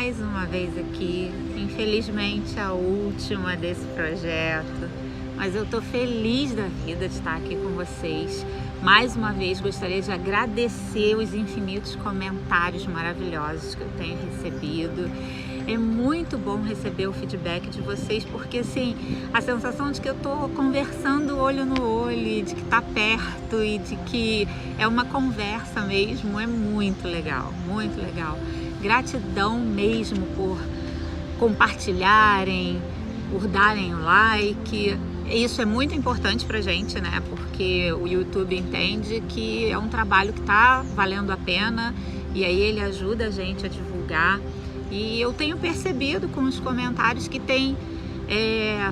mais uma vez aqui, infelizmente a última desse projeto, mas eu tô feliz da vida de estar aqui com vocês. Mais uma vez gostaria de agradecer os infinitos comentários maravilhosos que eu tenho recebido. É muito bom receber o feedback de vocês, porque assim, a sensação de que eu tô conversando olho no olho, de que tá perto e de que é uma conversa mesmo, é muito legal, muito legal. Gratidão mesmo por compartilharem, por darem o like. Isso é muito importante pra gente, né? Porque o YouTube entende que é um trabalho que tá valendo a pena e aí ele ajuda a gente a divulgar. E eu tenho percebido com os comentários que tem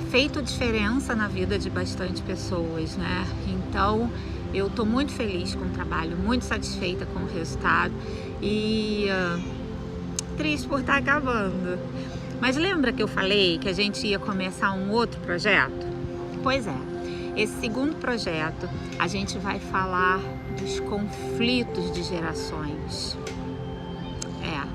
feito diferença na vida de bastante pessoas, né? Então eu tô muito feliz com o trabalho, muito satisfeita com o resultado e triste por estar acabando. Mas lembra que eu falei que a gente ia começar um outro projeto? Pois é, esse segundo projeto a gente vai falar dos conflitos de gerações.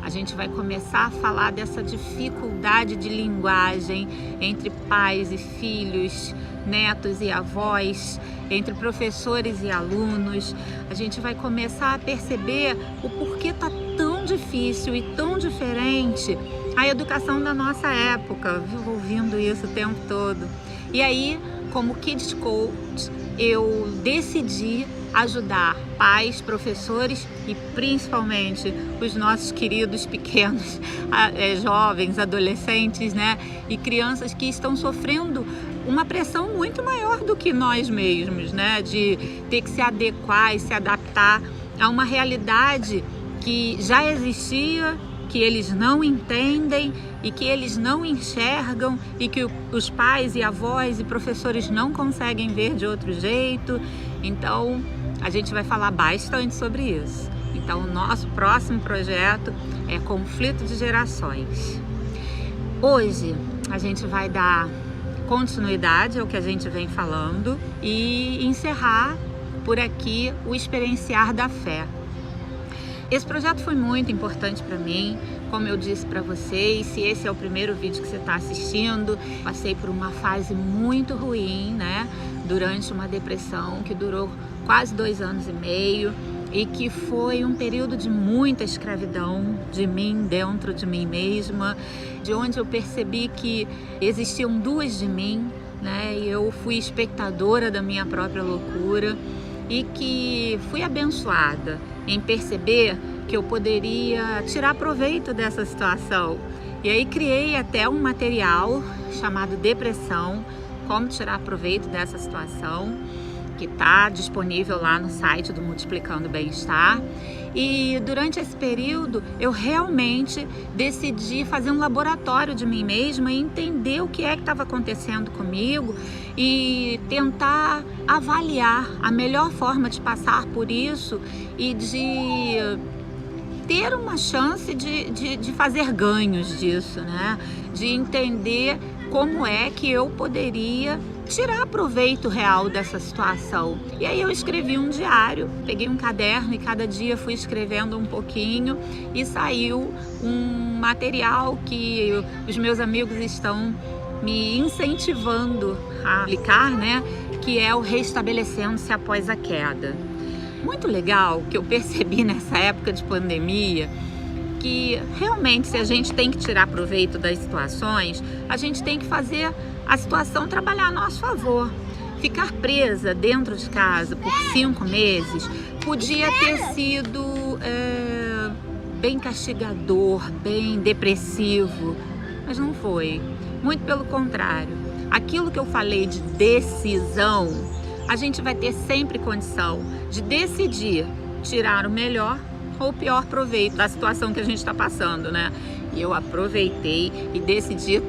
A gente vai começar a falar dessa dificuldade de linguagem entre pais e filhos, netos e avós, entre professores e alunos. A gente vai começar a perceber o porquê tá tão difícil e tão diferente a educação da nossa época. Vivo ouvindo isso o tempo todo. E aí, como Kids Coach, eu decidi ajudar pais, professores e principalmente os nossos queridos pequenos, jovens, adolescentes, né? E crianças que estão sofrendo uma pressão muito maior do que nós mesmos, né? De ter que se adequar e se adaptar a uma realidade que já existia, que eles não entendem e que eles não enxergam e que os pais e avós e professores não conseguem ver de outro jeito. Então, a gente vai falar bastante sobre isso. Então, o nosso próximo projeto é Conflito de Gerações. Hoje, a gente vai dar continuidade ao que a gente vem falando e encerrar por aqui o experienciar da fé. Esse projeto foi muito importante para mim, como eu disse para vocês. Se esse é o primeiro vídeo que você está assistindo, passei por uma fase muito ruim, né? Durante uma depressão que durou quase 2 anos e meio e que foi um período de muita escravidão de mim, dentro de mim mesma, de onde eu percebi que existiam 2 de mim, né? E eu fui espectadora da minha própria loucura e que fui abençoada em perceber que eu poderia tirar proveito dessa situação. E aí criei até um material chamado Depressão, como tirar proveito dessa situação, que está disponível lá no site do Multiplicando Bem-Estar. E durante esse período eu realmente decidi fazer um laboratório de mim mesma e entender o que é que estava acontecendo comigo e tentar avaliar a melhor forma de passar por isso e de ter uma chance de fazer ganhos disso, né? De entender como é que eu poderia tirar proveito real dessa situação. E aí eu escrevi um diário, peguei um caderno e cada dia fui escrevendo um pouquinho e saiu um material que os meus amigos estão me incentivando a aplicar, né? Que é o Restabelecendo-se Após a Queda. Muito legal que eu percebi nessa época de pandemia que realmente, se a gente tem que tirar proveito das situações, a gente tem que fazer a situação trabalhar a nosso favor. Ficar presa dentro de casa por 5 meses podia ter sido bem castigador, bem depressivo, mas não foi. Muito pelo contrário. Aquilo que eu falei de decisão, a gente vai ter sempre condição de decidir tirar o melhor ou o pior proveito da situação que a gente está passando, né? E eu aproveitei e decidi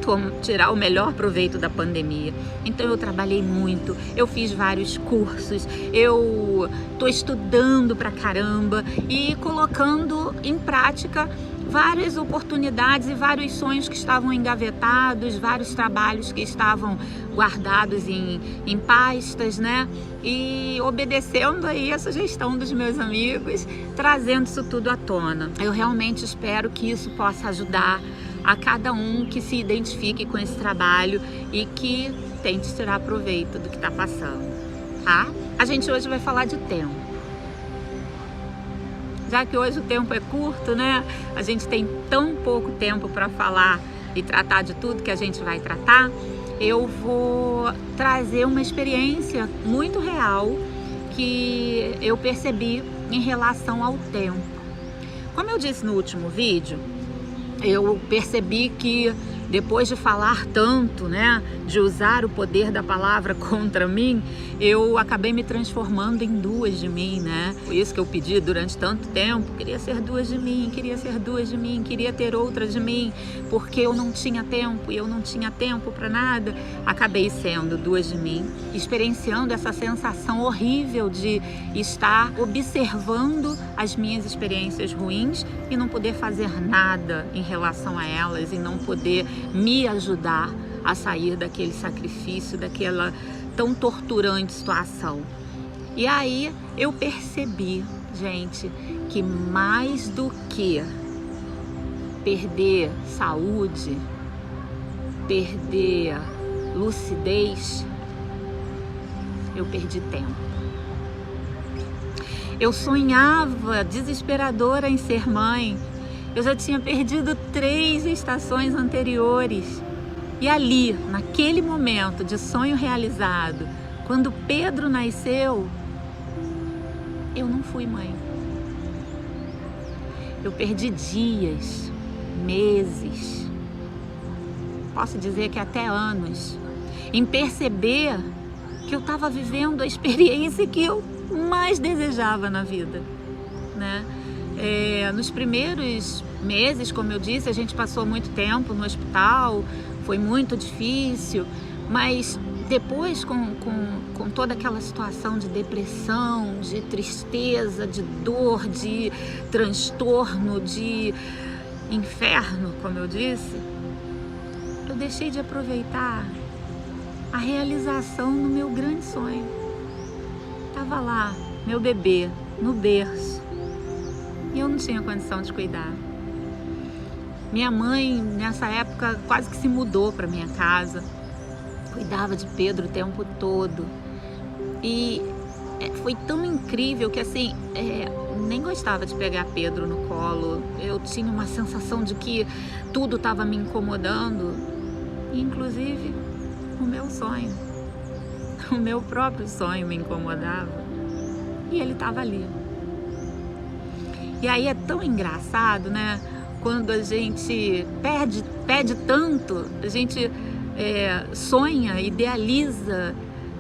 tirar o melhor proveito da pandemia. Então eu trabalhei muito, eu fiz vários cursos, eu tô estudando pra caramba e colocando em prática várias oportunidades e vários sonhos que estavam engavetados, vários trabalhos que estavam guardados em pastas, né? E obedecendo aí a sugestão dos meus amigos, trazendo isso tudo à tona. Eu realmente espero que isso possa ajudar a cada um que se identifique com esse trabalho e que tente tirar proveito do que está passando, tá? A gente hoje vai falar de tempo. Já que hoje o tempo é curto, né? A gente tem tão pouco tempo para falar e tratar de tudo que a gente vai tratar. Eu vou trazer uma experiência muito real que eu percebi em relação ao tempo. Como eu disse no último vídeo, eu percebi que depois de falar tanto, né, de usar o poder da palavra contra mim, eu acabei me transformando em duas de mim, né? Isso que eu pedi durante tanto tempo, queria ser duas de mim, queria ser duas de mim, queria ter outra de mim, porque eu não tinha tempo e eu não tinha tempo para nada. Acabei sendo duas de mim, experienciando essa sensação horrível de estar observando as minhas experiências ruins e não poder fazer nada em relação a elas e não poder me ajudar a sair daquele sacrifício, daquela tão torturante situação. E aí eu percebi, gente, que mais do que perder saúde, perder lucidez, eu perdi tempo. Eu sonhava desesperadora em ser mãe. Eu já tinha perdido 3 estações anteriores. E ali, naquele momento de sonho realizado, quando Pedro nasceu, eu não fui mãe. Eu perdi dias, meses, posso dizer que até anos, em perceber que eu estava vivendo a experiência que eu mais desejava na vida, né? Nos primeiros meses, como eu disse, a gente passou muito tempo no hospital, foi muito difícil, mas depois com toda aquela situação de depressão, de tristeza, de dor, de transtorno, de inferno, como eu disse, eu deixei de aproveitar a realização do meu grande sonho. Estava lá, meu bebê, no berço, e eu não tinha condição de cuidar. Minha mãe, nessa época, quase que se mudou para minha casa, cuidava de Pedro o tempo todo. E foi tão incrível que, assim, nem gostava de pegar Pedro no colo. Eu tinha uma sensação de que tudo estava me incomodando, inclusive o meu sonho. O meu próprio sonho me incomodava. E ele estava ali. E aí é tão engraçado, né? Quando a gente pede tanto, a gente sonha, idealiza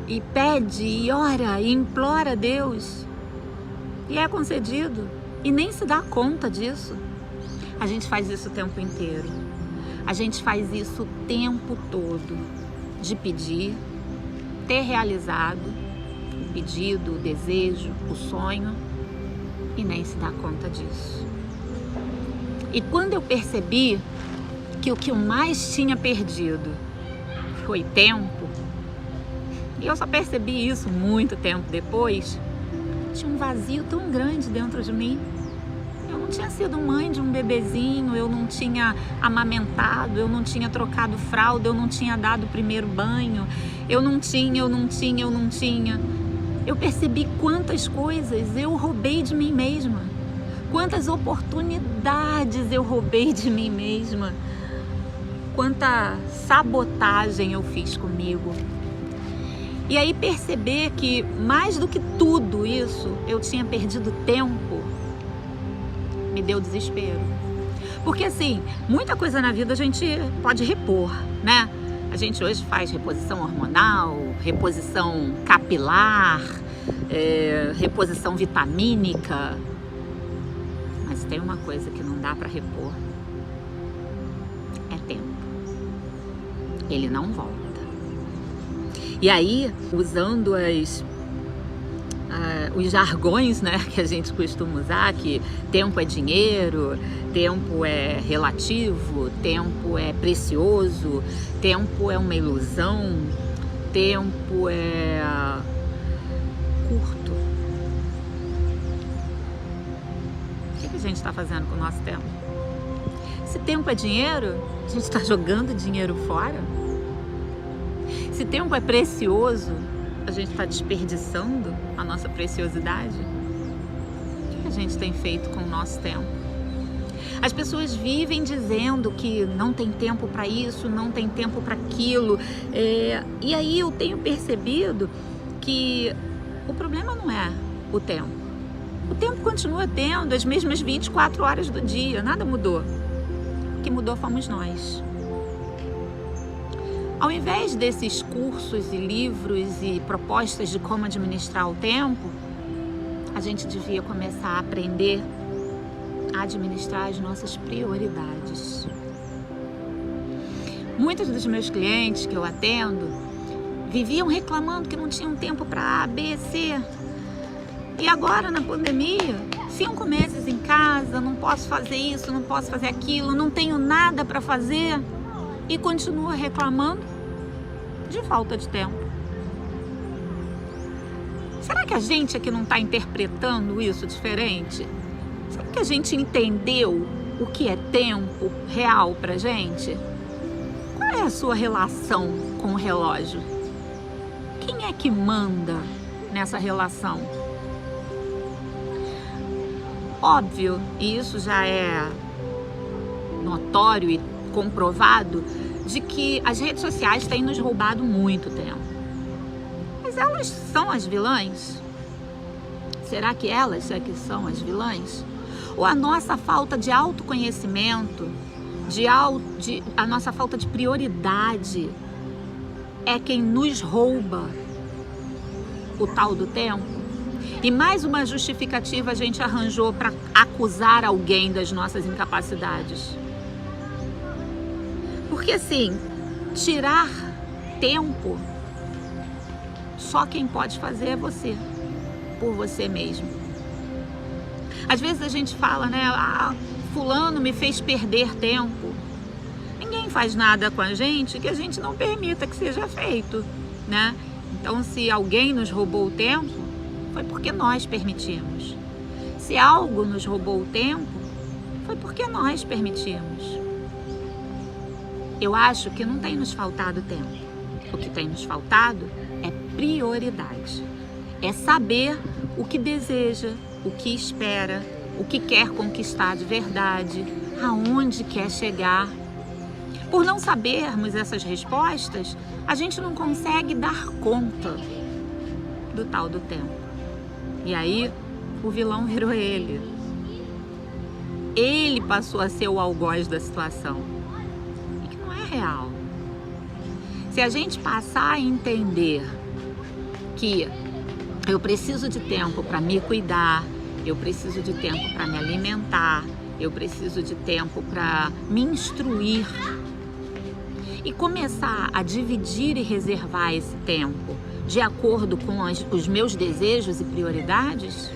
e pede, e ora, e implora a Deus, e é concedido, e nem se dá conta disso. A gente faz isso o tempo inteiro. A gente faz isso o tempo todo, de pedir, ter realizado o pedido, o desejo, o sonho, e nem se dá conta disso. E quando eu percebi que o que eu mais tinha perdido foi tempo, e eu só percebi isso muito tempo depois, tinha um vazio tão grande dentro de mim. Eu não tinha sido mãe de um bebezinho, eu não tinha amamentado, eu não tinha trocado fralda, eu não tinha dado o primeiro banho, eu não tinha. Eu percebi quantas coisas eu roubei de mim mesma. Quantas oportunidades eu roubei de mim mesma, quanta sabotagem eu fiz comigo. E aí perceber que mais do que tudo isso, eu tinha perdido tempo, me deu desespero. Porque assim, muita coisa na vida a gente pode repor, né? A gente hoje faz reposição hormonal, reposição capilar, reposição vitamínica. Mas tem uma coisa que não dá para repor, é tempo. Ele não volta. E aí, usando as os jargões, né, que a gente costuma usar, que tempo é dinheiro, tempo é relativo, tempo é precioso, tempo é uma ilusão, tempo é curto. O que a gente está fazendo com o nosso tempo? Se tempo é dinheiro, a gente está jogando dinheiro fora? Se tempo é precioso, a gente está desperdiçando a nossa preciosidade? O que a gente tem feito com o nosso tempo? As pessoas vivem dizendo que não tem tempo para isso, não tem tempo para aquilo. E aí eu tenho percebido que o problema não é o tempo. O tempo continua tendo as mesmas 24 horas do dia, nada mudou. O que mudou fomos nós. Ao invés desses cursos e livros e propostas de como administrar o tempo, a gente devia começar a aprender a administrar as nossas prioridades. Muitos dos meus clientes que eu atendo viviam reclamando que não tinham tempo para A, B, C. E agora, na pandemia, 5 meses em casa, não posso fazer isso, não posso fazer aquilo, não tenho nada para fazer. E continua reclamando de falta de tempo. Será que a gente aqui não está interpretando isso diferente? Será que a gente entendeu o que é tempo real pra gente? Qual é a sua relação com o relógio? Quem é que manda nessa relação? Óbvio, e isso já é notório e comprovado, de que as redes sociais têm nos roubado muito tempo. Mas elas são as vilãs? Será que elas é que são as vilãs? Ou a nossa falta de autoconhecimento, a nossa falta de prioridade é quem nos rouba o tal do tempo? E mais uma justificativa a gente arranjou para acusar alguém das nossas incapacidades. Porque assim, tirar tempo, só quem pode fazer é você, por você mesmo. Às vezes a gente fala, né, fulano me fez perder tempo. Ninguém faz nada com a gente que a gente não permita que seja feito, né? Então, se alguém nos roubou o tempo, foi porque nós permitimos. Se algo nos roubou o tempo, foi porque nós permitimos. Eu acho que não tem nos faltado tempo. O que tem nos faltado é prioridade. É saber o que deseja, o que espera, o que quer conquistar de verdade, aonde quer chegar. Por não sabermos essas respostas, a gente não consegue dar conta do tal do tempo. E aí, o vilão virou ele. Ele passou a ser o algoz da situação. E que não é real. Se a gente passar a entender que eu preciso de tempo para me cuidar, eu preciso de tempo para me alimentar, eu preciso de tempo para me instruir, e começar a dividir e reservar esse tempo de acordo com os meus desejos e prioridades,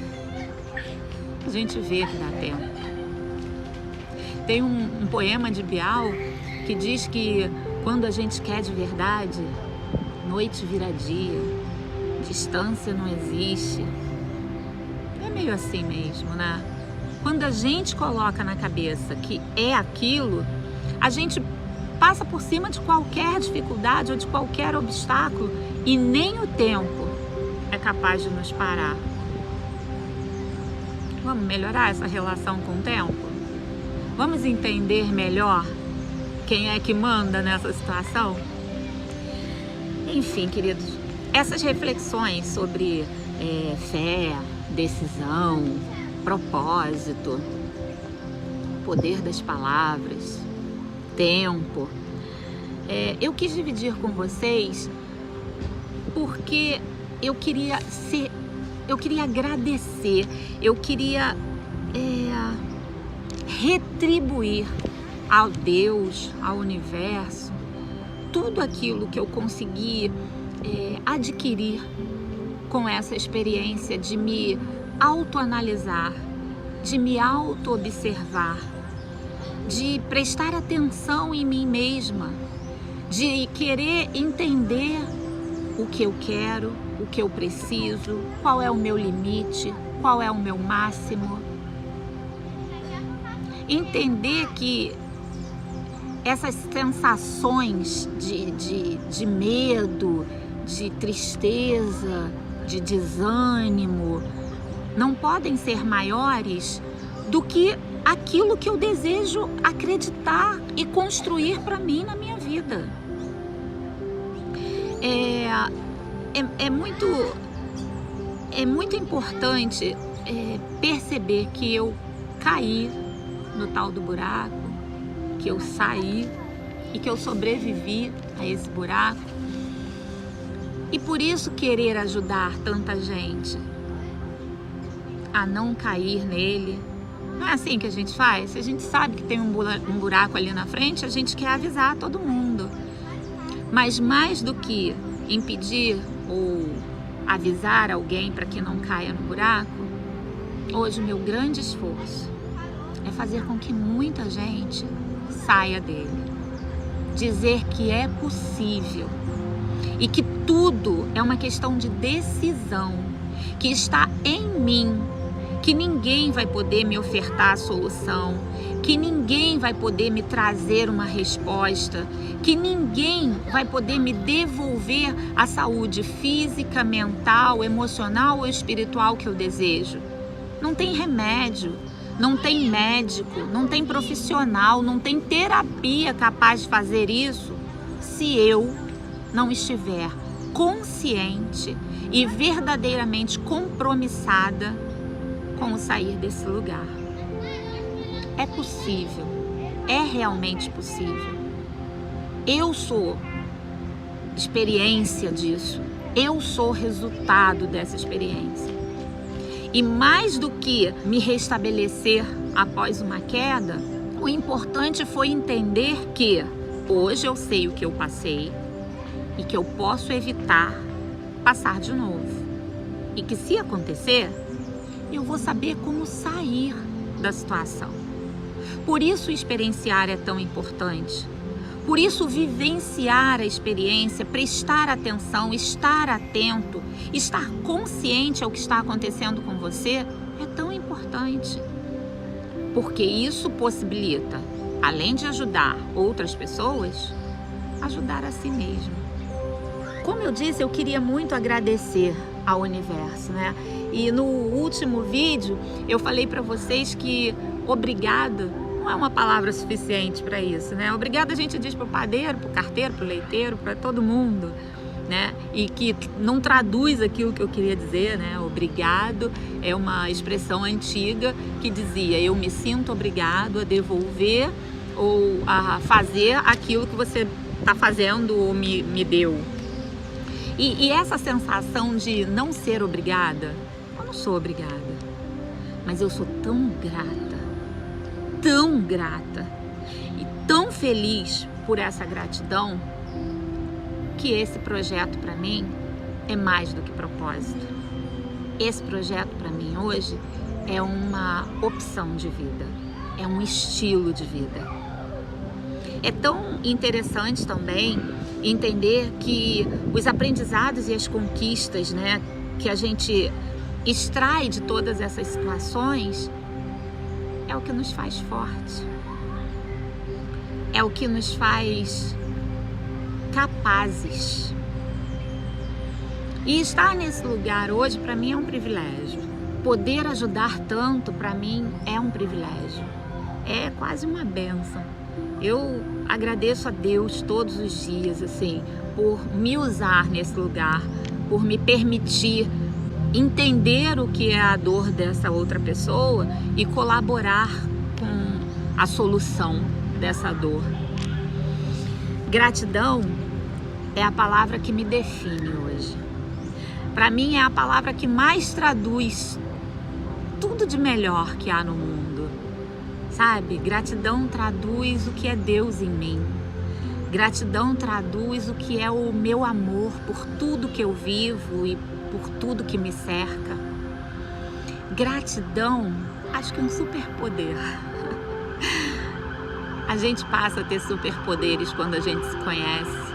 a gente vê que dá tempo. Tem um poema de Bial que diz que quando a gente quer de verdade, noite vira dia, distância não existe. É meio assim mesmo, né? Quando a gente coloca na cabeça que é aquilo, a gente passa por cima de qualquer dificuldade ou de qualquer obstáculo e nem o tempo é capaz de nos parar. Vamos melhorar essa relação com o tempo? Vamos entender melhor quem é que manda nessa situação? Enfim, queridos, essas reflexões sobre fé, decisão, propósito, poder das palavras, tempo, eu quis dividir com vocês porque eu queria agradecer, eu queria retribuir ao Deus, ao universo, tudo aquilo que eu consegui adquirir com essa experiência de me autoanalisar, de me auto-observar, de prestar atenção em mim mesma, de querer entender o que eu quero, o que eu preciso, qual é o meu limite, qual é o meu máximo. Entender que essas sensações de medo, de tristeza, de desânimo, não podem ser maiores do que aquilo que eu desejo acreditar e construir para mim na minha vida. É muito importante perceber que eu caí no tal do buraco, que eu saí e que eu sobrevivi a esse buraco. E por isso querer ajudar tanta gente a não cair nele. Não é assim que a gente faz? Se a gente sabe que tem um buraco ali na frente, a gente quer avisar todo mundo. Mas mais do que impedir ou avisar alguém para que não caia no buraco, hoje o meu grande esforço é fazer com que muita gente saia dele. Dizer que é possível e que tudo é uma questão de decisão, que está em mim, que ninguém vai poder me ofertar a solução, que ninguém vai poder me trazer uma resposta, que ninguém vai poder me devolver a saúde física, mental, emocional ou espiritual que eu desejo. Não tem remédio, não tem médico, não tem profissional, não tem terapia capaz de fazer isso se eu não estiver consciente e verdadeiramente compromissada com o sair desse lugar. É possível, é realmente possível. Eu sou experiência disso, eu sou resultado dessa experiência. E mais do que me restabelecer após uma queda, o importante foi entender que hoje eu sei o que eu passei e que eu posso evitar passar de novo. E que se acontecer, eu vou saber como sair da situação. Por isso experienciar é tão importante. Por isso vivenciar a experiência, prestar atenção, estar atento, estar consciente ao que está acontecendo com você é tão importante. Porque isso possibilita, além de ajudar outras pessoas, ajudar a si mesmo. Como eu disse, eu queria muito agradecer ao universo, né? E no último vídeo eu falei para vocês que obrigado não é uma palavra suficiente para isso, né? Obrigado a gente diz para o padeiro, para o carteiro, para o leiteiro, para todo mundo, né? E que não traduz aquilo que eu queria dizer, né? Obrigado é uma expressão antiga que dizia: eu me sinto obrigado a devolver ou a fazer aquilo que você está fazendo ou me deu. E essa sensação de não ser obrigada, eu não sou obrigada, mas eu sou tão grata e tão feliz por essa gratidão, que esse projeto para mim é mais do que propósito. Esse projeto para mim hoje é uma opção de vida, é um estilo de vida. É tão interessante também entender que os aprendizados e as conquistas, né, que a gente extrai de todas essas situações é o que nos faz forte, é o que nos faz capazes. E estar nesse lugar hoje para mim é um privilégio. Poder ajudar tanto para mim é um privilégio, é quase uma bênção. Eu agradeço a Deus todos os dias, assim, por me usar nesse lugar, por me permitir entender o que é a dor dessa outra pessoa e colaborar com a solução dessa dor. Gratidão é a palavra que me define hoje. Para mim é a palavra que mais traduz tudo de melhor que há no mundo. Sabe? Gratidão traduz o que é Deus em mim. Gratidão traduz o que é o meu amor por tudo que eu vivo e por tudo que me cerca. Gratidão, acho que é um superpoder. A gente passa a ter superpoderes quando a gente se conhece,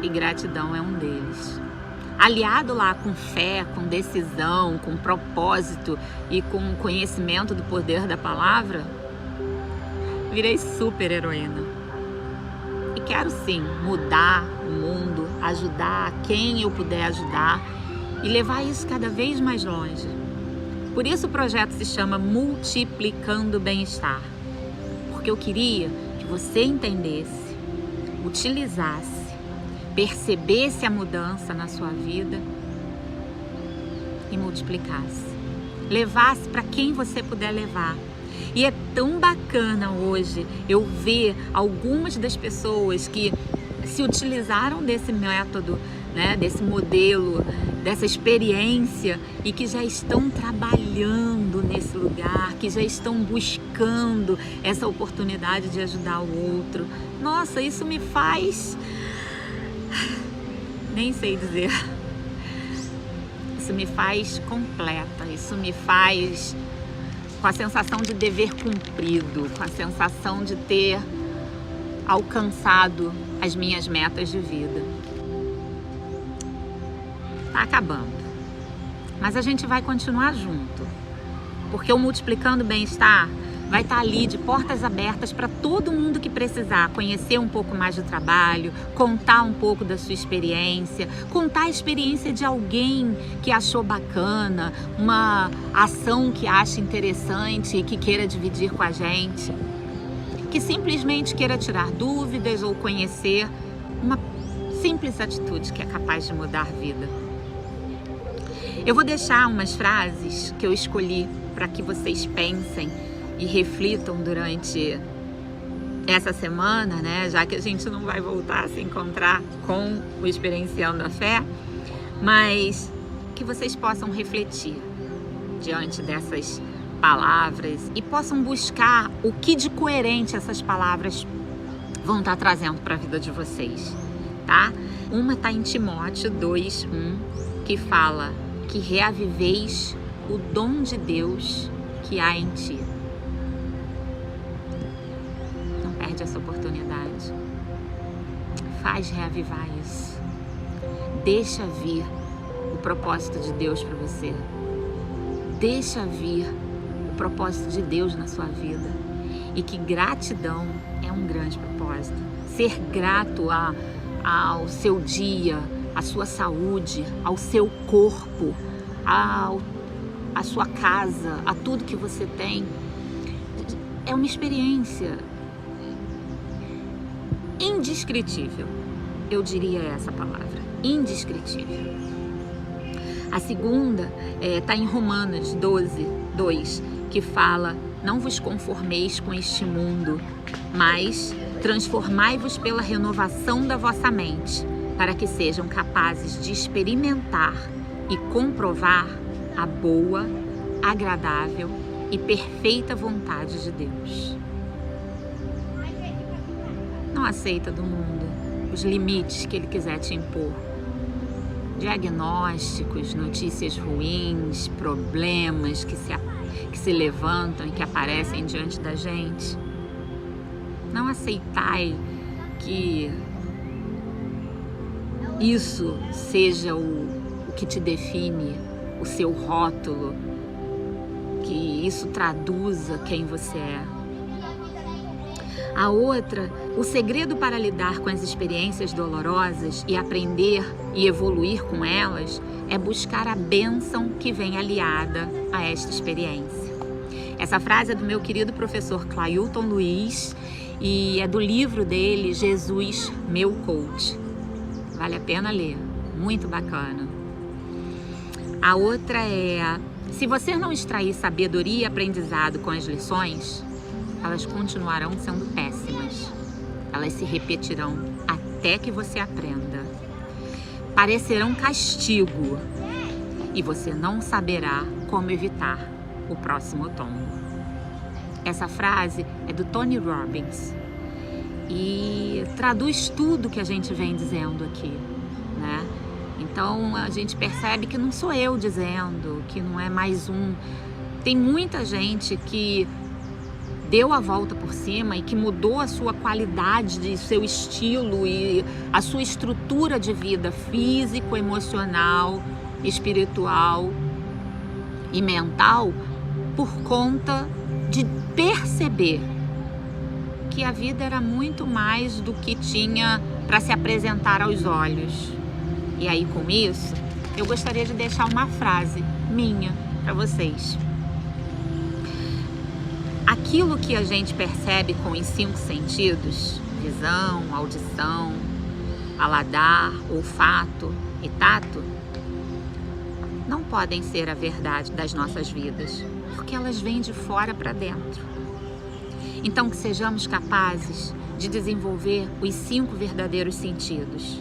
e gratidão é um deles. Aliado lá com fé, com decisão, com propósito e com conhecimento do poder da palavra, virei super heroína. E quero sim mudar o mundo, ajudar quem eu puder ajudar e levar isso cada vez mais longe. Por isso o projeto se chama Multiplicando Bem-Estar. Porque eu queria que você entendesse, utilizasse, percebesse a mudança na sua vida e multiplicasse. Levasse para quem você puder levar. E é tão bacana hoje eu ver algumas das pessoas que se utilizaram desse método, né, desse modelo, dessa experiência e que já estão trabalhando nesse lugar, que já estão buscando essa oportunidade de ajudar o outro. Nossa, isso me faz... nem sei dizer. Isso me faz completa, isso me faz com a sensação de dever cumprido, com a sensação de ter alcançado as minhas metas de vida. Tá acabando, mas a gente vai continuar junto, porque o Multiplicando Bem-Estar vai estar ali de portas abertas para todo mundo que precisar conhecer um pouco mais do trabalho, contar um pouco da sua experiência, contar a experiência de alguém que achou bacana, uma ação que acha interessante e que queira dividir com a gente, que simplesmente queira tirar dúvidas ou conhecer uma simples atitude que é capaz de mudar a vida. Eu vou deixar umas frases que eu escolhi para que vocês pensem e reflitam durante essa semana, né? Já que a gente não vai voltar a se encontrar com o Experienciando a Fé, mas que vocês possam refletir diante dessas palavras e possam buscar o que de coerente essas palavras vão estar trazendo para a vida de vocês, tá? Uma está em Timóteo 2:1, que fala que reaviveis o dom de Deus que há em ti. Não perde essa oportunidade. Faz reavivar isso. Deixa vir o propósito de Deus para você. Deixa vir o propósito de Deus na sua vida. E que gratidão é um grande propósito. Ser grato ao seu dia, à sua saúde, ao seu corpo, à sua casa, a tudo que você tem. É uma experiência indescritível. Eu diria essa palavra, indescritível. A segunda está em Romanos 12:2, que fala: não vos conformeis com este mundo, mas transformai-vos pela renovação da vossa mente, para que sejam capazes de experimentar e comprovar a boa, agradável e perfeita vontade de Deus. Não aceita do mundo os limites que ele quiser te impor. Diagnósticos, notícias ruins, problemas que se levantam e que aparecem diante da gente. Não aceitai que isso seja o que te define, o seu rótulo, que isso traduza quem você é. A outra, o segredo para lidar com as experiências dolorosas e aprender e evoluir com elas é buscar a bênção que vem aliada a esta experiência. Essa frase é do meu querido professor Clailton Luiz e é do livro dele, Jesus, Meu Coach. Vale a pena ler, muito bacana. A outra é: se você não extrair sabedoria e aprendizado com as lições, elas continuarão sendo péssimas. Elas se repetirão até que você aprenda. Parecerão castigo e você não saberá como evitar o próximo tombo. Essa frase é do Tony Robbins e traduz tudo que a gente vem dizendo aqui, né? Então a gente percebe que não sou eu dizendo, que não é mais um. Tem muita gente que deu a volta por cima e que mudou a sua qualidade, de seu estilo e a sua estrutura de vida físico, emocional, espiritual e mental por conta de perceber que a vida era muito mais do que tinha para se apresentar aos olhos. E aí, com isso, eu gostaria de deixar uma frase minha para vocês. Aquilo que a gente percebe com os 5 sentidos, visão, audição, paladar, olfato e tato, não podem ser a verdade das nossas vidas, porque elas vêm de fora para dentro. Então, que sejamos capazes de desenvolver os 5 verdadeiros sentidos: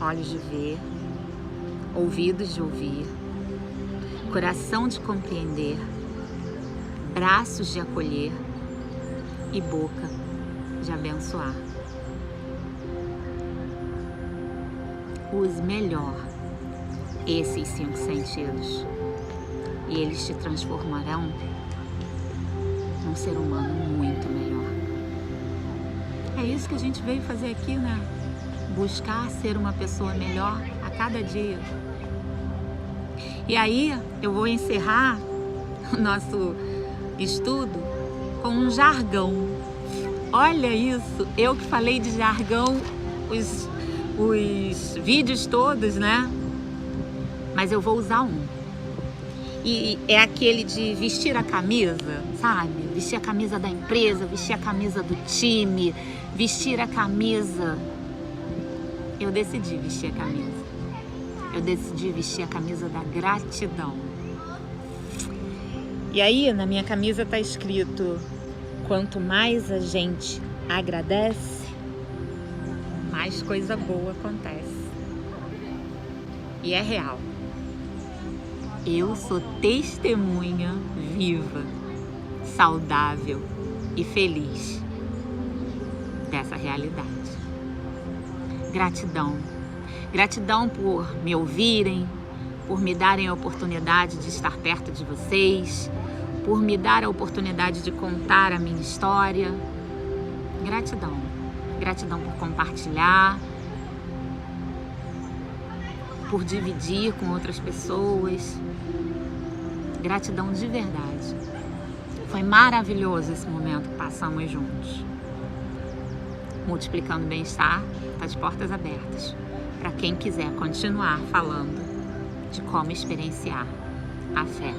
olhos de ver, ouvidos de ouvir, coração de compreender, braços de acolher e boca de abençoar. Use melhor esses 5 sentidos e eles te transformarão num ser humano muito melhor. É isso que a gente veio fazer aqui, né? Buscar ser uma pessoa melhor a cada dia. E aí eu vou encerrar o nosso estudo com um jargão. Olha isso, eu que falei de jargão os vídeos todos, né? Mas eu vou usar um. E é aquele de vestir a camisa, sabe? Vestir a camisa da empresa, vestir a camisa do time, vestir a camisa. Eu decidi vestir a camisa. Eu decidi vestir a camisa da gratidão. E aí, na minha camisa tá escrito: quanto mais a gente agradece, mais coisa boa acontece. E é real. Eu sou testemunha viva, saudável e feliz dessa realidade. Gratidão. Gratidão por me ouvirem, por me darem a oportunidade de estar perto de vocês, por me dar a oportunidade de contar a minha história. Gratidão. Gratidão por compartilhar, por dividir com outras pessoas. Gratidão de verdade. Foi maravilhoso esse momento que passamos juntos. Multiplicando Bem-Estar está de portas abertas para quem quiser continuar falando de como experienciar a fé.